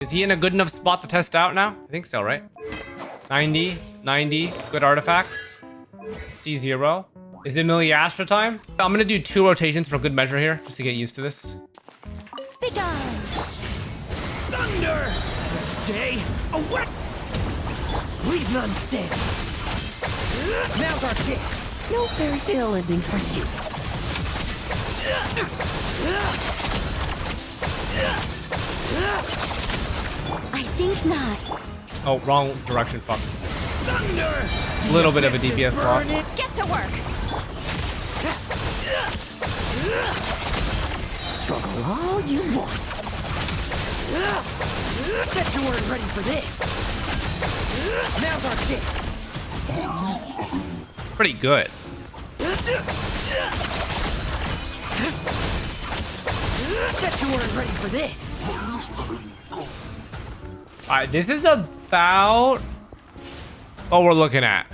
Is he in a good enough spot to test out now? I think so, right? 90, 90, good artifacts. C0. Is it Astra time? I'm gonna do 2 rotations for good measure here, just to get used to this. Big on. Thunder! Stay away! Leave none standing. Now's our chance. No fairy tale ending for you. I think not. Oh, wrong direction, fuck. Thunder! A little bit of a DPS loss. Get to work. Struggle all you want. Bet you weren't ready for this. Now's our chance. Pretty good. Bet you weren't ready for this. Alright, this is about what we're looking at.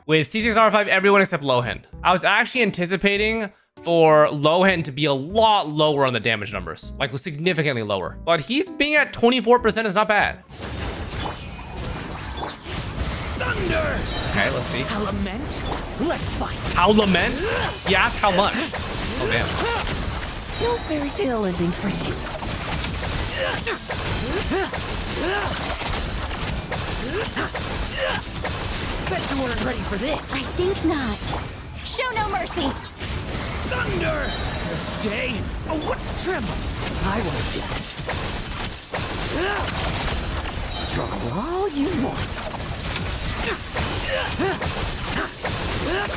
With C6R5, everyone except Lohen. I was actually anticipating for Lohen to be a lot lower on the damage numbers. Like, significantly lower. But he's being at 24% is not bad. Thunder! Okay, let's see. Element, let's fight. How lament? He asked how much. Oh, damn. No fairy tale ending for you. Bet you weren't ready for this. I think not. Show no mercy. Thunder! Stay away. Tremble. I won't judge. Struggle all you want.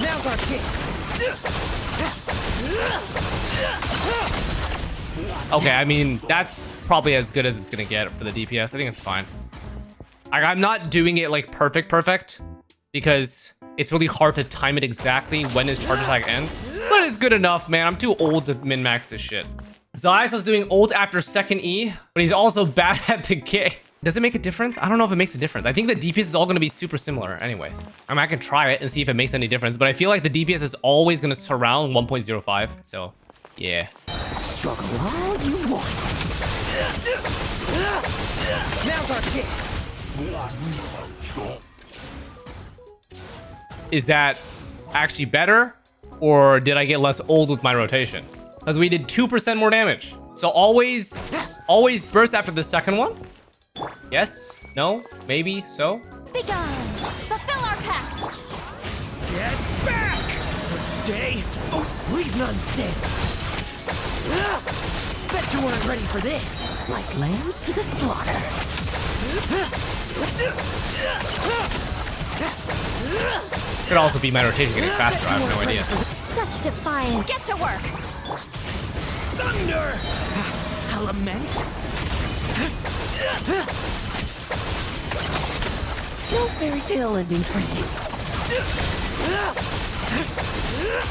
Now's our chance. Okay, I mean, that's probably as good as it's gonna get for the DPS. I think it's fine. I'm not doing it like perfect because it's really hard to time it exactly when his charge attack ends. But it's good enough, man. I'm too old to min-max this shit. Xlice was doing ult after second E, but he's also bad at the K. Does it make a difference? I don't know if it makes a difference. I think the DPS is all going to be super similar anyway. I mean, I can try it and see if it makes any difference, but I feel like the DPS is always going to surround 1.05. So, yeah. Struggle all you want. Now's our chance. Is that actually better? Or did I get less old with my rotation? Because we did 2% more damage. So always burst after the second one? Yes? No? Maybe? So? Big on. Fulfill our pact. Get back! Stay. Oh, leave none standing. Bet you weren't ready for this. Like lambs to the slaughter. Could also be my rotation getting faster. I have no idea. Such defiance. Get to work. Thunder! Element? No fairy tale ending for you.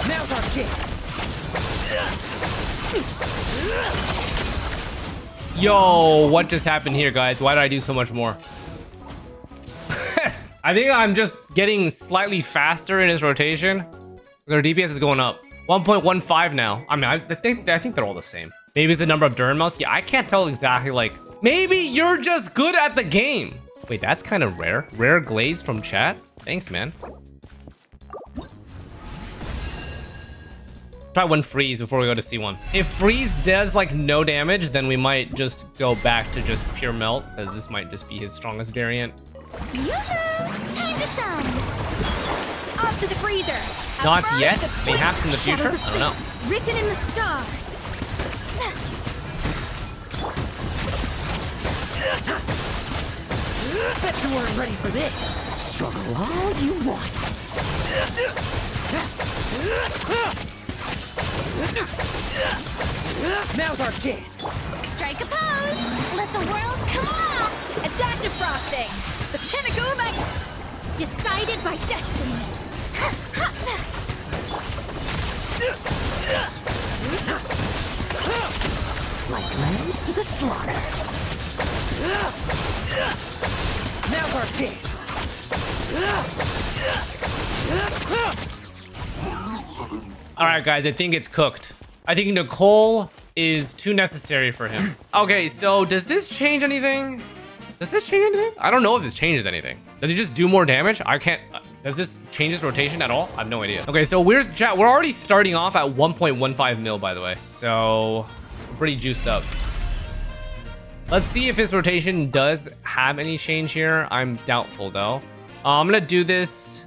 Now's our chance. Yo, what just happened here, guys? Why did I do so much more? I think I'm just getting slightly faster in his rotation. Their DPS is going up. 1.15 now. I mean, I think they're all the same. Maybe it's the number of DURIN mounts. Yeah, I can't tell exactly. Like, maybe you're just good at the game. Wait, that's kind of rare. Rare glaze from chat. Thanks, man. Try one freeze before we go to C1. If freeze does like no damage, then we might just go back to just pure melt, because this might just be his strongest variant. Yoo-hoo! Time to shine. Off to the freezer. Not Affirm yet. the Perhaps in the shadows future. of I don't know. fate, written in the stars. Bet you weren't ready for this. Struggle all you want. Now's our chance. Strike a pose. Let the world come alive. A dash of frosting. The pinnacle of ice. Decided by destiny. Like lambs to the slaughter. Now's our chance. All right, guys, I think it's cooked. I think Nicole is too necessary for him. Okay, so does this change anything? Does this change anything? I don't know if this changes anything. Does he just do more damage? I can't. Does this change his rotation at all? I have no idea. Okay, so we're already starting off at 1.15 mil, by the way. So we're pretty juiced up. Let's see if his rotation does have any change here. I'm doubtful though. I'm gonna do this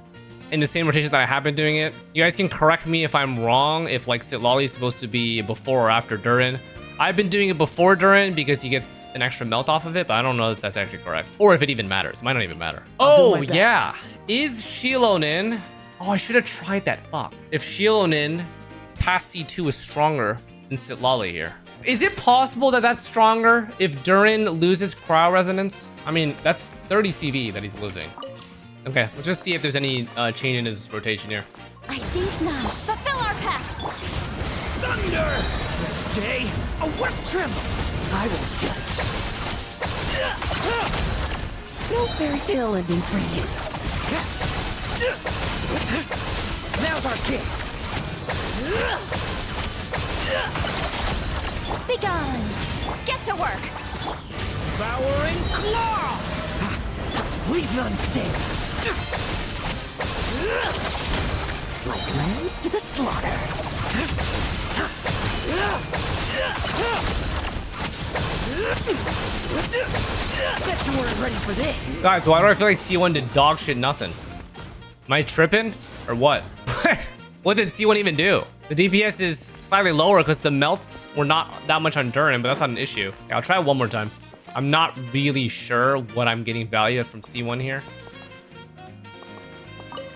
in the same rotation that I have been doing it. You guys can correct me if I'm wrong, if like Xlice is supposed to be before or after DURIN. I've been doing it before DURIN because he gets an extra melt off of it, but I don't know if that's actually correct. Or if it even matters. It might not even matter. Oh, yeah. Is Lohen... Oh, I should have tried that. Fuck. If Lohen past C2 is stronger than Xlice here. Is it possible that that's stronger if DURIN loses cryo resonance? I mean, that's 30 CV that he's losing. Okay, let's just see if there's any change in his rotation here. I think not. Fulfill our pact. Thunder! This day, a wet tremble. I will judge. No fairy tale ending for you. Now's our chance. Be gone. Get to work. Devouring claw. Leave none standing. Like lambs to the slaughter. Set you weren't ready for this. Guys, why do I feel like C1 did dog shit nothing? Am I tripping? Or what? What did C1 even do? The DPS is slightly lower because the melts were not that much on DURIN, but that's not an issue. Okay, I'll try it one more time. I'm not really sure what I'm getting value from C1 here.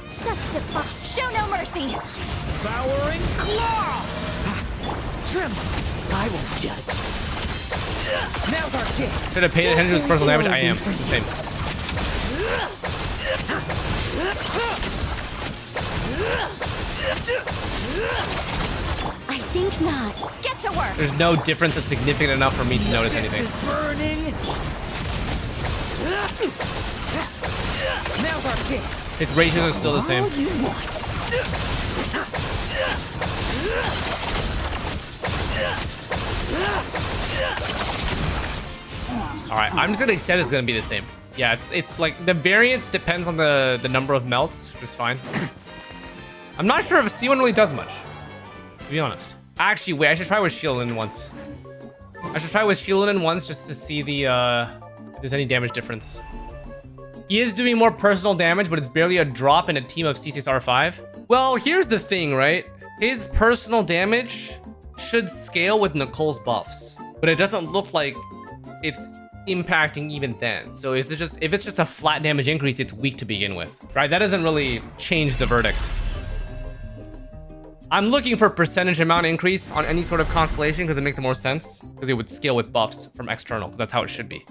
Such defiance. Show no mercy. Devouring claw. Tremble. I will judge. Now's our chance. Should have paid attention to his personal damage. I am. It's the same. I think not. Get to work. There's no difference that's significant enough for me to notice anything. This is burning. Now's our chance. His ratios are still the same. All you want. All right, I'm just gonna accept it's gonna be the same. Yeah, it's like the variance depends on the number of melts, which is fine. I'm not sure if C1 really does much, to be honest. Actually, wait, I should try with Lohen once. I should try with Lohen once just to see the if there's any damage difference. He is doing more personal damage, but it's barely a drop in a team of C6R5. Well, here's the thing, right? His personal damage should scale with Nicole's buffs, but it doesn't look like it's impacting even then. So if it's just a flat damage increase, it's weak to begin with, right? That doesn't really change the verdict. I'm looking for percentage amount increase on any sort of constellation because it makes the more sense, because it would scale with buffs from external, because that's how it should be.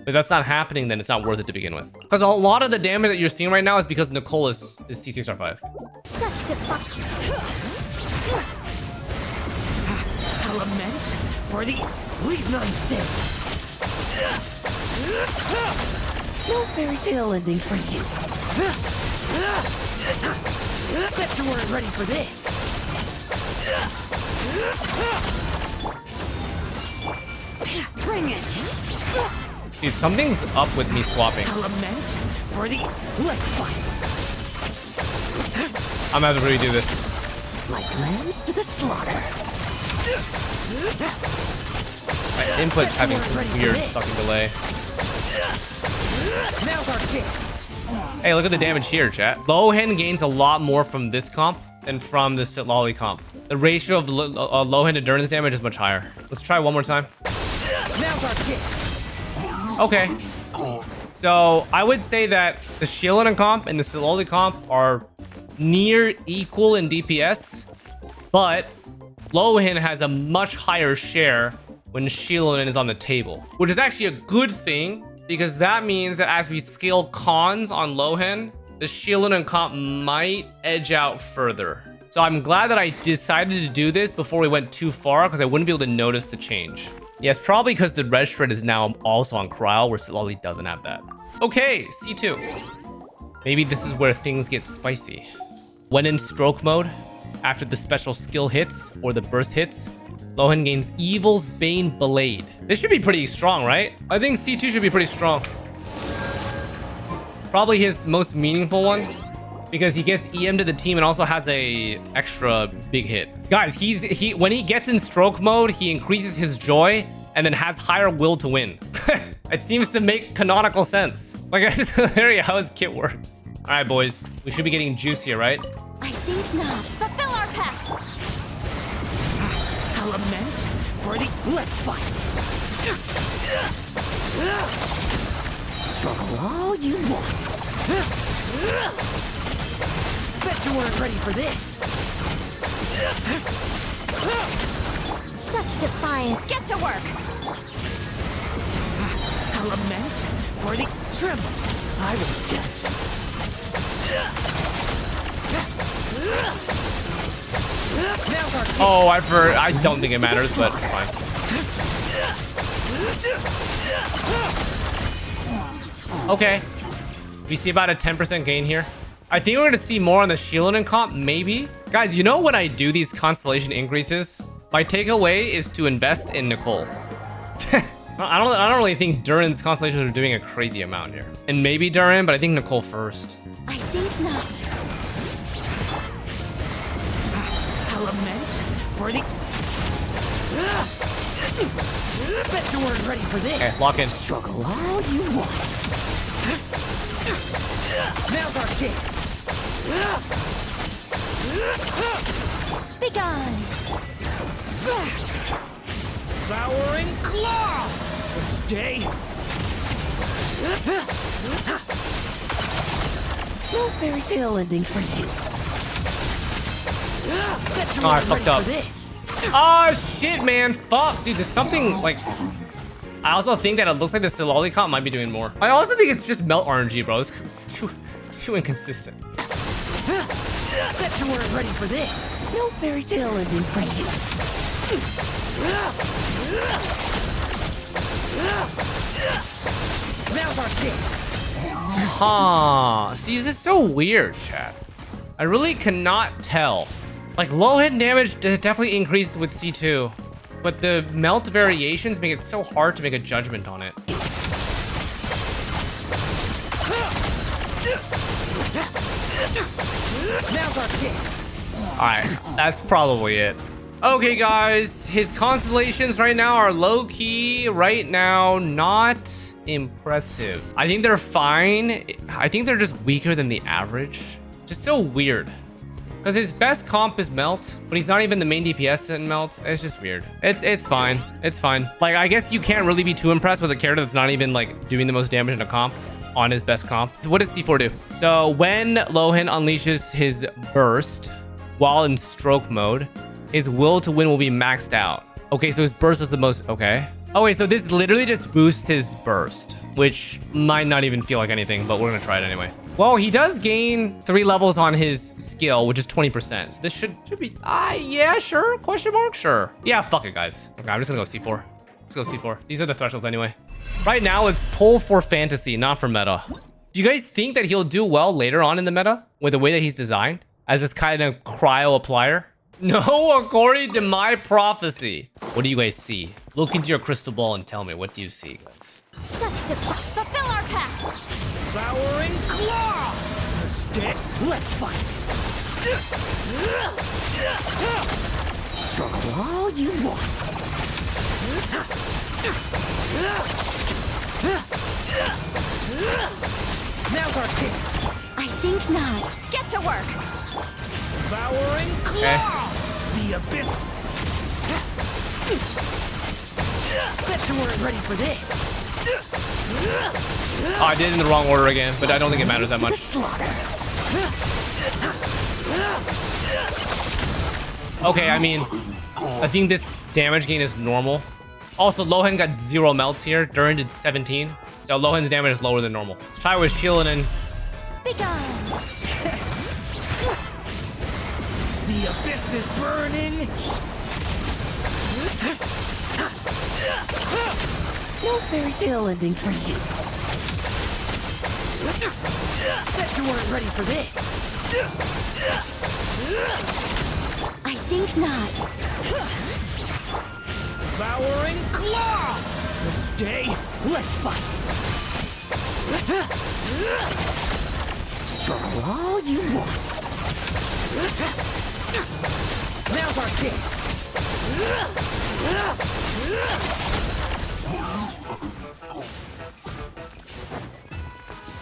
If that's not happening, then it's not worth it to begin with. Because a lot of the damage that you're seeing right now is because Nicole is C6R5. Such defiance. A lament for the leave none standing. No fairy tale ending for you. Bet you weren't ready for this. Bring it. Dude, something's up with me swapping. A lament for the let's fight. I'm gonna have to redo this. Like lambs to the slaughter. My input's having some weird fucking delay. Now's our chance. Hey, look at the damage here, chat. Lohen gains a lot more from this comp than from the Xlice comp. The ratio of Lohen to DURIN's damage is much higher. Let's try one more time. Now's our chance. Okay. So I would say that the Lohen comp and the Xlice comp are near equal in DPS, but Lohen has a much higher share when Lohen is on the table, which is actually a good thing, because that means that as we scale cons on Lohen, the Lohen comp might edge out further. So I'm glad that I decided to do this before we went too far, because I wouldn't be able to notice the change. Yes, probably because the red shred is now also on Cryo, where Xlice doesn't have that. Okay, C2. Maybe this is where things get spicy. When in stroke mode, after the special skill hits or the burst hits, Lohen gains Evil's Bane Blade. This should be pretty strong, right? I think C2 should be pretty strong. Probably his most meaningful one because he gets EM to the team and also has a extra big hit. Guys, when he gets in stroke mode, he increases his joy and then has higher will to win. It seems to make canonical sense. Like, it's hilarious how his kit works. All right, boys, we should be getting juicier, right? I think not. Fulfill our pact. I'll lament for the... Let's fight. Struggle all you want. Bet you weren't ready for this. Such defiance. Get to work. I'll lament for the tremble. I will judge. Oh, I don't think it matters, but it's fine. Okay. We see about a 10% gain here. I think we're gonna see more on the Shieldon comp, maybe. Guys, you know when I do these constellation increases, my takeaway is to invest in Nicole. I don't really think DURIN's constellations are doing a crazy amount here. And maybe DURIN, but I think Nicole first. I think not. I'll lament for the... Bet you weren't ready for this. Okay, lock in. Struggle all you want. Now's our chance. Begone. Devouring claw. Stay. No fairy tale ending for you. Bet you Oh, I weren't fucked ready up. for this. Oh shit, man. Fuck, dude. There's something like. I also think that it looks like the Xlice comp might be doing more. I also think it's just melt RNG, bro. It's too inconsistent. Bet you weren't ready for this. No fairy tale ending for you. Now's our chance. Huh. See, this is so weird, chat. I really cannot tell. Like, Lohen damage definitely increases with C2, but the melt variations make it so hard to make a judgment on it. Now's our chance. Alright, that's probably it. Okay, guys, his constellations right now are low-key, right now, not impressive. I think they're fine. I think they're just weaker than the average. Just so weird. Because his best comp is Melt, but he's not even the main DPS in Melt. It's just weird. It's fine. It's fine. Like, I guess you can't really be too impressed with a character that's not even, like, doing the most damage in a comp on his best comp. What does C4 do? So, when Lohen unleashes his burst while in stroke mode, his will to win will be maxed out. Okay, so his burst is the most... Okay. Oh, wait, so this literally just boosts his burst, which might not even feel like anything, but we're gonna try it anyway. Well, he does gain 3 levels on his skill, which is 20%. So this should be... yeah, sure. Question mark? Sure. Yeah, fuck it, guys. Okay, I'm just gonna go C4. Let's go C4. These are the thresholds anyway. Right now, it's pull for fantasy, not for meta. Do you guys think that he'll do well later on in the meta with the way that he's designed as this kind of cryo applier? No, according to my prophecy. What do you guys see? Look into your crystal ball and tell me, what do you see, guys? Such defiance. Fulfill our pact. Devouring claw. Stick. Let's fight. Struggle all you want. Now's our chance. I think not. Get to work. Devouring claw. The abyss. Bet you weren't ready for this. Oh, I did it in the wrong order again, but I don't think it matters that much. Okay, I mean, I think this damage gain is normal. Also, Lohen got 0 melts here. DURIN did 17. So Lohen's damage is lower than normal. Let's try with Shieldon and... Begone. The abyss is burning. No fairy tale ending for you. Bet you weren't ready for this. I think not. Devouring claw! Stay, let's fight! Struggle all you want. Now's our chance.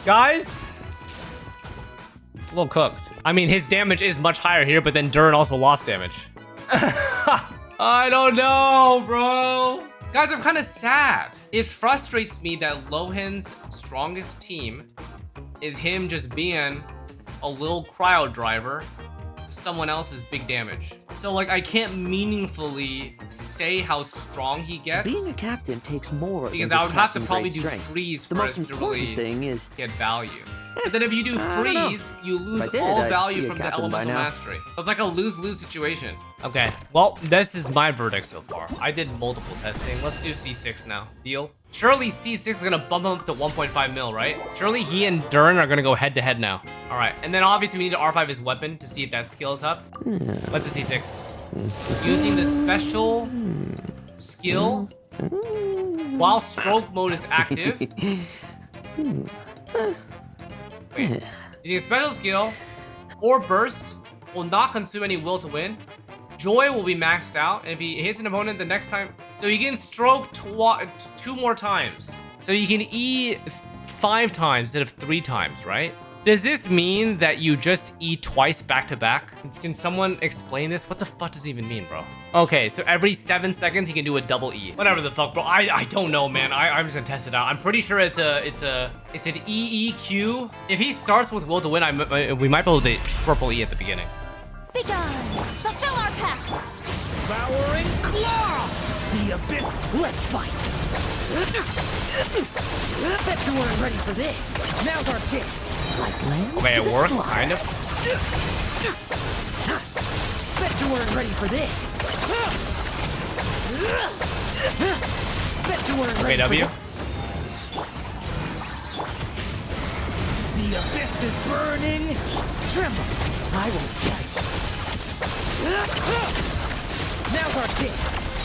Guys, it's a little cooked. I mean, his damage is much higher here, but then DURIN also lost damage. I don't know, bro. Guys, I'm kind of sad. It frustrates me that Lohen's strongest team is him just being a little cryo driver, someone else's big damage. So like, I can't meaningfully say how strong he gets. Being a captain takes more because than I just would have to captain probably grade do strength. freeze The for most it to important really thing is get value. But then if you do I don't know. freeze, you If lose I did, all I'd value be a from the captain by elemental now. mastery. It's like a lose-lose situation. Okay, well, this is my verdict so far. I did multiple testing. Let's do C6 now. Deal? Surely C6 is gonna bump him up to 1.5 mil, right? Surely he and DURIN are gonna go head-to-head now. All right, and then obviously we need to R5 his weapon to see if that scales up. Let's do C6. Using the special skill while stroke mode is active. Wait. Using a special skill or burst will not consume any will to win. Joy will be maxed out, and if he hits an opponent the next time, so you can stroke 2 more times. So you can E 5 times instead of 3 times, right? Does this mean that you just E twice back to back? Can someone explain this? What the fuck does it even mean, bro? Okay, so every 7 seconds he can do a double E. Whatever the fuck, bro. I don't know, man. I'm just gonna test it out. I'm pretty sure it's an EEQ. If he starts with will to win, we might be able to purple E at the beginning. Begone! Fulfill our pact! Devouring claw! The abyss, let's fight! Bet you weren't ready for this. Now's our chance. Like lambs Okay, to it the worked, slaughter. kind of. Bet you weren't ready for this. Bet you weren't Okay, ready W. for this. The abyss is burning. Tremble. I won't judge. Now's our chance.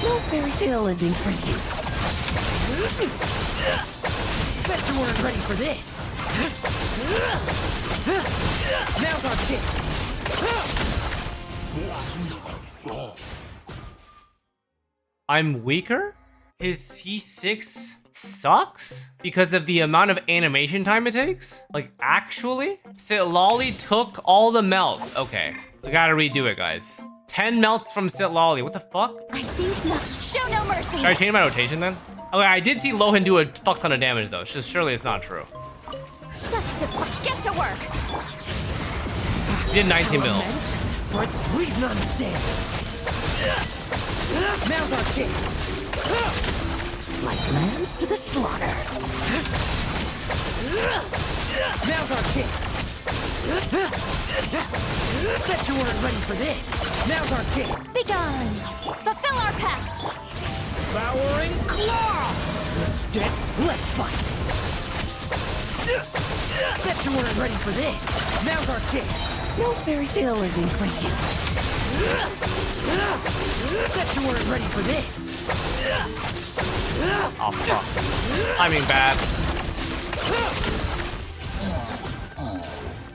No fairy tale ending for you. Bet you weren't ready for this. Now's our chance. I'm weaker? His C6 sucks? Because of the amount of animation time it takes? Like, actually? Xlice took all the melts. Okay, we gotta redo it, guys. 10 melts from Xlice. What the fuck? I think not. Show no mercy! Should I change my rotation then? Okay, I did see Lohen do a fuck ton of damage though. So surely it's not true. Such get to work! He did 19 mil. But leave none standing. Now's our chance. Like lambs to the slaughter. Now's our chance. Bet you weren't ready for this. Now's our chance. Begone! Fulfill our pact! Devouring claw! Step, let's fight. Bet you weren't ready for this. Now's our chance. No fairy tale ending for you. Bet you weren't ready for this. Oh fuck. I mean bad.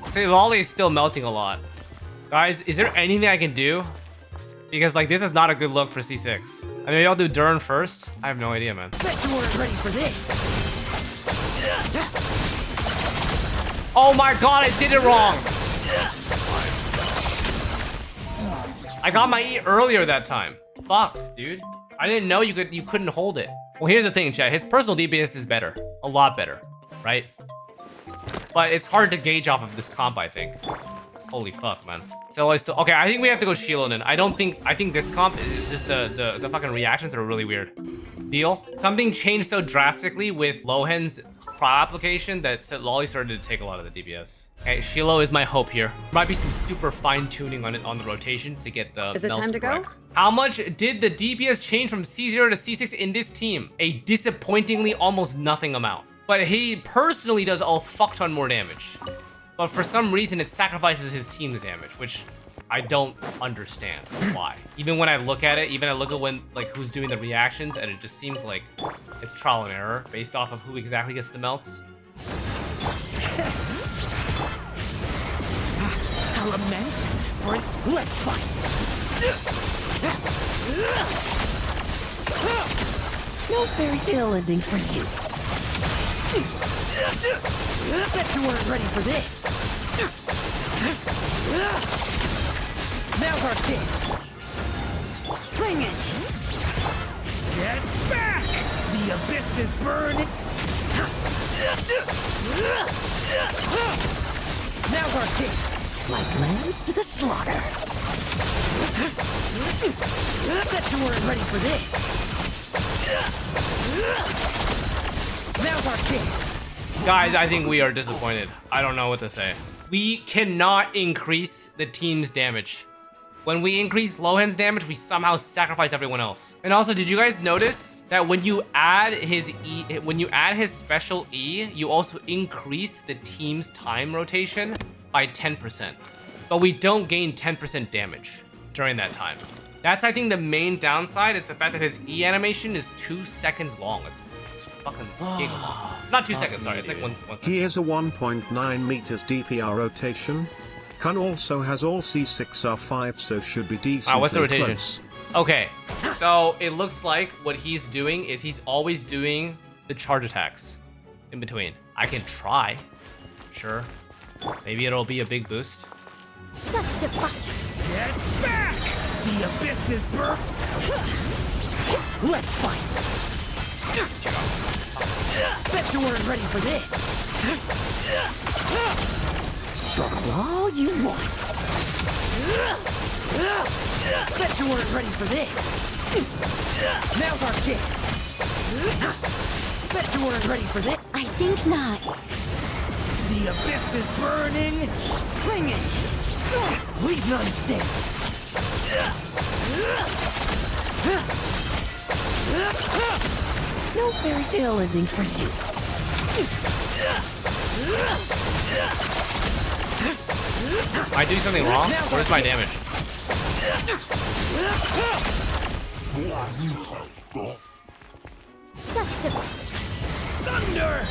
Xlice is still melting a lot. Guys, is there anything I can do? Because like this is not a good look for C6. I mean, I'll do DURIN first. I have no idea, man. Bet you weren't ready for this. Oh my god, I did it wrong. I got my E earlier that time. Fuck, dude. I didn't know you couldn't hold it. Well, here's the thing, chat. His personal DPS is better. A lot better, right? But it's hard to gauge off of this comp, I think. Holy fuck, man. So I still okay. I think we have to go Shiloh then. I think this comp is just the fucking reactions are really weird. Deal. Something changed so drastically with Lohen's cryo application that Xlice started to take a lot of the DPS. Okay, Shiloh is my hope here. Might be some super fine tuning on it on the rotation to get the. Is it melts time to go? correct. How much did the DPS change from C0 to C6 in this team? A disappointingly almost nothing amount. But he personally does a fuck ton more damage. But for some reason, it sacrifices his team's damage, which I don't understand why. Even when I look at it, even I look at when like who's doing the reactions, and it just seems like it's trial and error based off of who exactly gets the melts. A lament for let's fight. No fairy tale ending for you. Bet you weren't ready for this. Now's our chance. Bring it! Get back! The abyss is burning. Now's our chance. Like lambs to the slaughter. Bet you weren't ready for this. Now's our chance. Guys, I think we are disappointed. I don't know what to say. We cannot increase the team's damage. When we increase Lohen's damage, we somehow sacrifice everyone else. And also, did you guys notice that when you add his his special E, you also increase the team's time rotation by 10%. But we don't gain 10% damage during that time. That's, I think, the main downside is the fact that his E animation is 2 seconds long. It's fucking giga long. Not 2 seconds, sorry. It's like one second. He is a 1.9 meters DPR rotation. Kun also has all C6R5, so should be decent. What's the rotation? Close. Okay, so it looks like what he's doing is he's always doing the charge attacks in between. I can try. Sure. Maybe it'll be a big boost. Such defiance! Get back! The abyss is burnt. Let's fight. Bet you weren't ready for this. Struggle all you want. Bet you weren't ready for this. Now's our chance. Bet you weren't ready for this. I think not. The abyss is burning. Bring it! Leave none standing. No fairy tale ending for you. I do something wrong? Where's my damage? Such defiance! Thunder!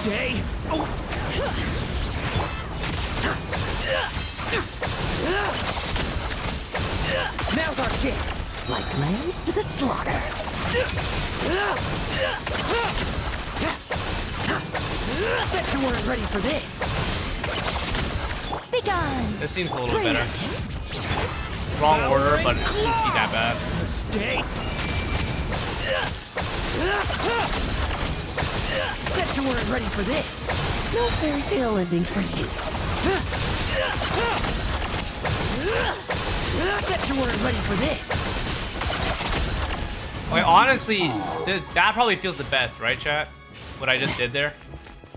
Stay. Oh. Now's our chance. Like lambs to the slaughter. Bet you weren't ready for this. Begone! This seems a little Bring better. it! Wrong order, but it shouldn't be that bad. Stay. Bet you weren't ready for this. No fairy tale ending for you. Bet you weren't ready for this. Wait, honestly, that probably feels the best, right, chat? What I just did there.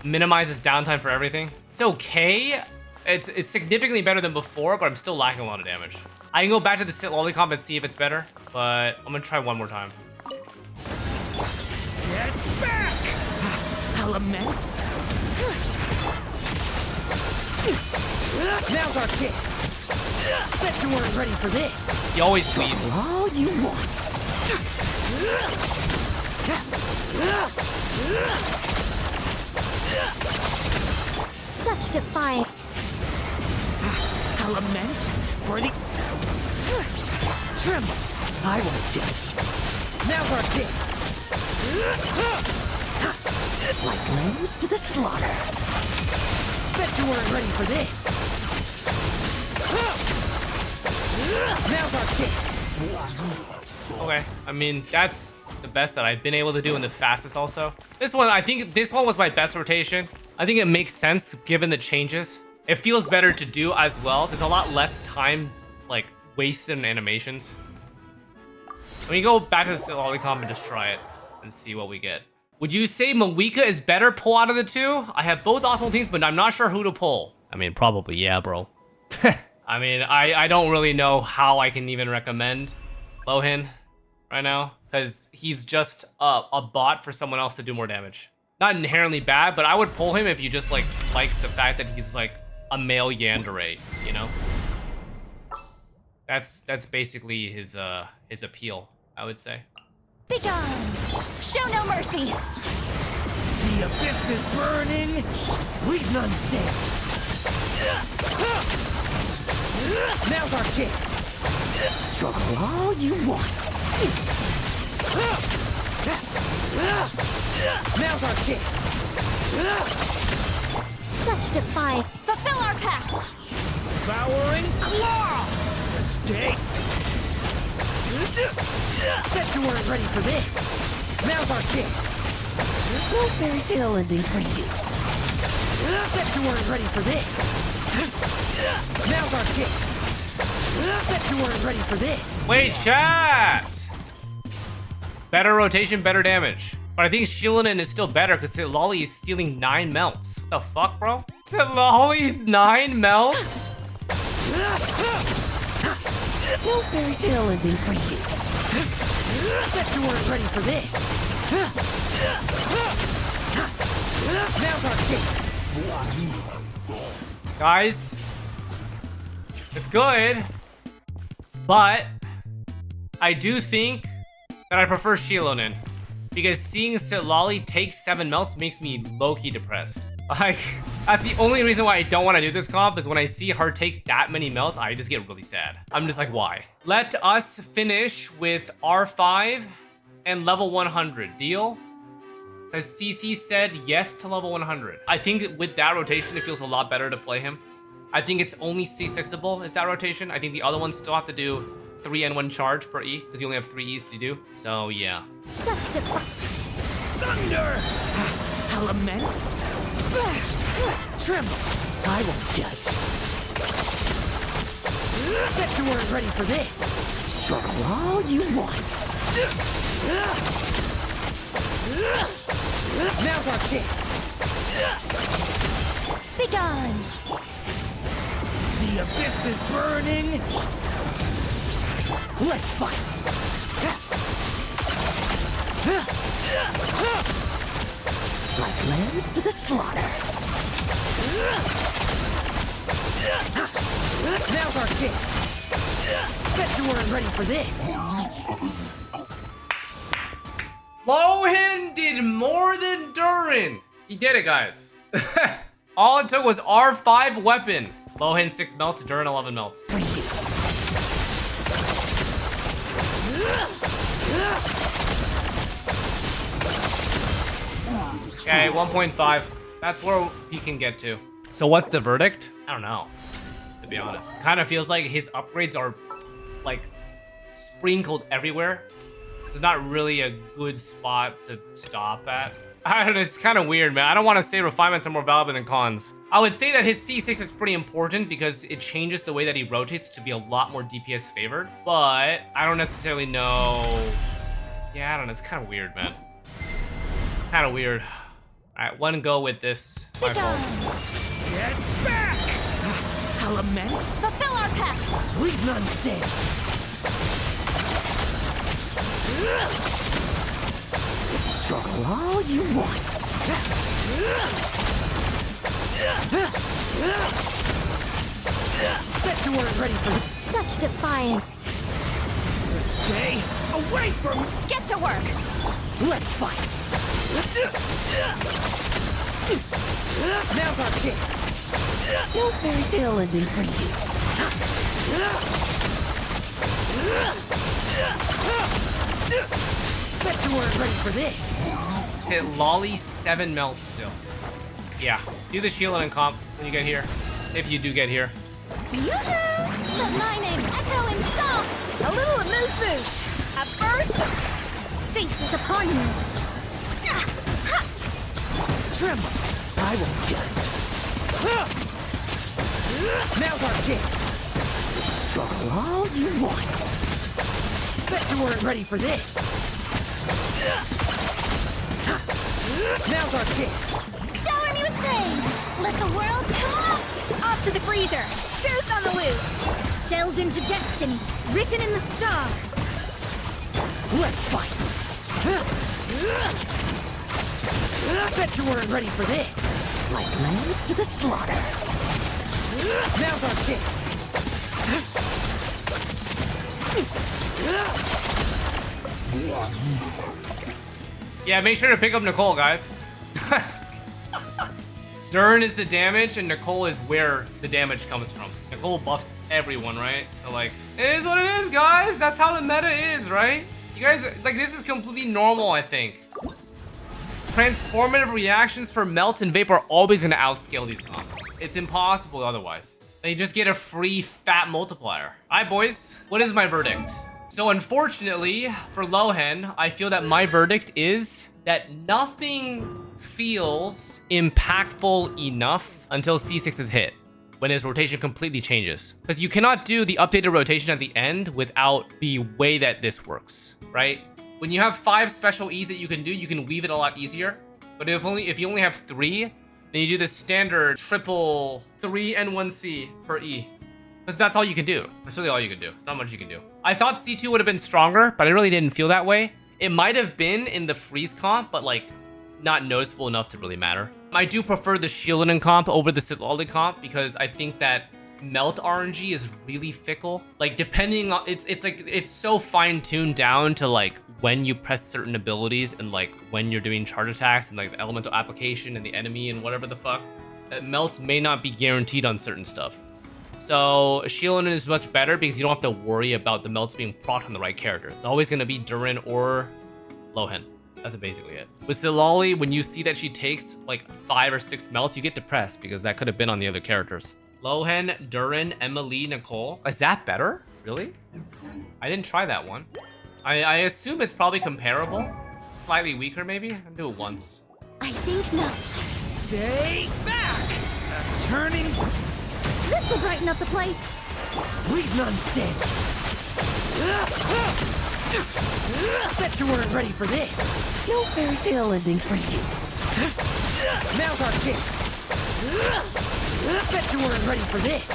Minimizes downtime for everything. It's okay. It's significantly better than before, but I'm still lacking a lot of damage. I can go back to the sit lollipop and see if it's better, but I'm gonna try one more time. Get back! Element. Now's our chance. Bet you weren't ready for this. He always leaves. All you want. Such defiance! Element for the tremble. I won't judge. Now's our chance. Like lambs to the slaughter. Bet you weren't ready for this. Now's our chance. Okay, I mean, that's the best that I've been able to do and the fastest also. This one, I think this one was my best rotation. I think it makes sense given the changes. It feels better to do as well. There's a lot less time, like, wasted in animations. Let me go back to the lollipop and just try it and see what we get. Would you say Mawika is better pull out of the two? I have both optimal teams, but I'm not sure who to pull. I mean, probably, yeah, bro. I mean, I don't really know how I can even recommend Lohen right now, because he's just a bot for someone else to do more damage. Not inherently bad, but I would pull him if you just like the fact that he's like a male yandere, you know? That's basically his appeal, I would say. Begone! Show no mercy! The abyss is burning! Leave none stand! Now's our chance! Struggle all you want. Now's our chance! Such defiance! Fulfill our pact! Devouring claw! Mistake! Bet you weren't ready for this! Now's our chance! No fairy tale ending for you. Bet you weren't ready for this! Now's our chance! Bet you weren't ready for this! Wait, chat! Better rotation, better damage. But I think Xlice is still better because Xlice is stealing 9 melts. What the fuck, bro? Xlice 9 melts? No fairy tale ending for you. Bet you weren't ready for this! Now's our chance! Guys, it's good, but I do think that I prefer Xlice because seeing Xlice take 7 melts makes me low-key depressed. Like, that's the only reason why I don't want to do this comp is when I see her take that many melts, I just get really sad. I'm just like, why? Let us finish with R5 and level 100. Deal? Because CC said yes to level 100. I think with that rotation, it feels a lot better to play him. I think it's only C6able is that rotation. I think the other ones still have to do 3 and 1 charge per E because you only have 3 E's to do. So yeah. Such defiance! Thunder! Element? Tremble! I won't judge. Bet you weren't ready for this! Struggle all you want. Now's our chance! Begone! The abyss is burning! Let's fight. Like lambs to the slaughter. Now's our chance! Bet you weren't ready for this! Lohen did more than DURIN. He did it, guys. All it took was R5 weapon. Lohen 6 melts, DURIN 11 melts. Okay, 1.5. That's where he can get to. So what's the verdict? I don't know, to be honest. Kind of feels like his upgrades are like sprinkled everywhere. There's not really a good spot to stop at. I don't know, it's kind of weird, man. I don't want to say refinements are more valuable than cons. I would say that his C6 is pretty important because it changes the way that he rotates to be a lot more DPS favored. But I don't necessarily know. Yeah, I don't know. It's kind of weird, man. Kind of weird. All right, one go with this. My fault. Get back! Element? Fulfill our pact! Leave none stand! Struggle all you want. Bet you weren't ready for this! Such defiance! Stay away from me! Get to work! Let's fight! Now's our chance! No fairy tale ending for you. Bet you weren't ready for this! Xlice 7 melts still. Yeah, do the Xlice comp when you get here. If you do get here. Yoo-hoo! Let my name echo in song! A little amuse-bouche! At first, fate is upon you! Tremble! I won't judge. Now's our chance! Struggle all you want. Bet you weren't ready for this! Now's our chance! Shower me with praise! Let the world come on! Off to the freezer! Truth on the loose! Delved into destiny, written in the stars! Let's fight! Bet you weren't ready for this! Like lambs to the slaughter. Now's our chance! Yeah, make sure to pick up Nicole, guys. DURIN is the damage, and Nicole is where the damage comes from. Nicole buffs everyone, right? So, like, it is what it is, guys. That's how the meta is, right? You guys, like, this is completely normal, I think. Transformative reactions for Melt and Vape are always going to outscale these comps. It's impossible otherwise. They just get a free fat multiplier. All right, boys, what is my verdict? So unfortunately for Lohen, I feel that my verdict is that nothing feels impactful enough until C6 is hit, when his rotation completely changes. Because you cannot do the updated rotation at the end without the way that this works, right? When you have 5 special E's that you can do, you can weave it a lot easier. But if you only have 3, then you do the standard triple 3 and 1 C per E. Because that's all you can do. That's really all you can do. Not much you can do. I thought C2 would have been stronger, but I really didn't feel that way. It might have been in the freeze comp, but like not noticeable enough to really matter. I do prefer the Shieldin comp over the Xlice comp because I think that Melt RNG is really fickle. Like depending on, it's so fine-tuned down to like when you press certain abilities and like when you're doing charge attacks and like the elemental application and the enemy and whatever the fuck, that Melts may not be guaranteed on certain stuff. So Shieldin is much better because you don't have to worry about the Melts being procced on the right character. It's always going to be DURIN or Lohen. That's basically it. With Xlice, when you see that she takes like 5 or 6 Melts, you get depressed because that could have been on the other characters. Lohen, DURIN, Emily, Nicole. Is that better? Really? I didn't try that one. I assume it's probably comparable. Slightly weaker, maybe? I'll do it once. I think not. Stay back! A turning... This'll brighten up the place. Leave none standing. Bet you weren't ready for this. No fairy tale ending for you. Now's our chance. Bet you weren't ready for this.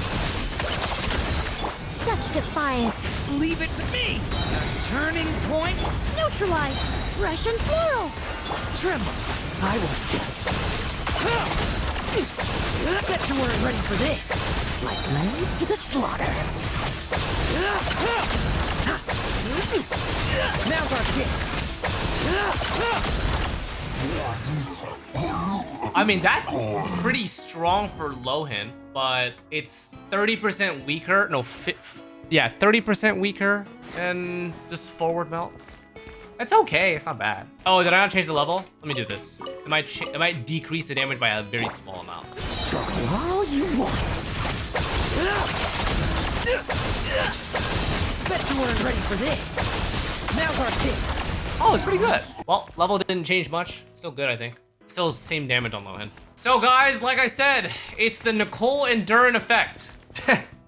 Such defiance. Leave it to me. A turning point. Neutralize. Russian floral. Tremble. I won't judge. Bet you weren't ready for this. Like lambs to the slaughter. Now's our chance. I mean, that's pretty strong for Lohen, but it's 30% weaker. No, yeah, 30% weaker than just forward Melt. That's okay. It's not bad. Oh, did I not change the level? Let me do this. It might decrease the damage by a very small amount. Struggle all you want. Bet you weren't ready for this. Now's our chance. Oh, it's pretty good. Well, level didn't change much. Still good, I think. Still same damage on Lohen. So guys, like I said, it's the Nicole and DURIN effect.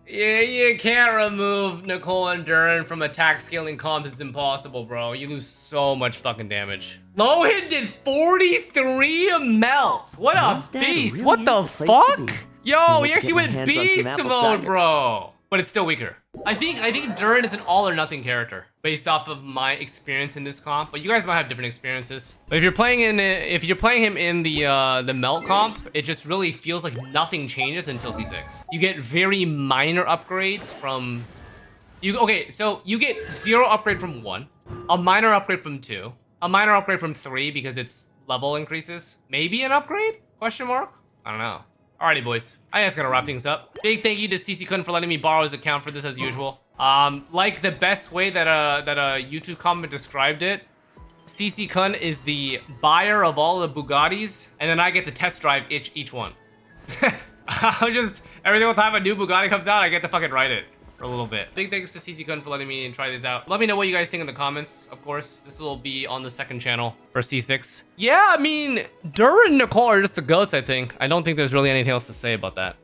Yeah, you can't remove Nicole and DURIN from attack scaling comp. It's impossible, bro. You lose so much fucking damage. Lohen did 43 melts. What a beast. Really what the fuck? Yo, he Let's actually get my went hands on some beast apple mode, cider. bro. But it's still weaker. I think DURIN is an all or nothing character based off of my experience in this comp. But you guys might have different experiences. But if you're playing him in the Melt comp, it just really feels like nothing changes until C6. You get very minor upgrades from so you get 0 upgrade from 1, a minor upgrade from 2, a minor upgrade from 3 because it's level increases. Maybe an upgrade? Question mark? I don't know. Alrighty, boys. I think that's gonna wrap things up. Big thank you to CC for letting me borrow his account for this as usual. Like the best way that a YouTube comment described it, CC Kun is the buyer of all the Bugattis, and then I get to test drive each one. I'll just every single time a new Bugatti comes out, I get to fucking ride it for a little bit. Big thanks to CC Kun for letting me try this out. Let me know what you guys think in the comments. Of course, this will be on the second channel for C6. Yeah, I mean, DURIN and Nicole are just the goats, I think. I don't think there's really anything else to say about that.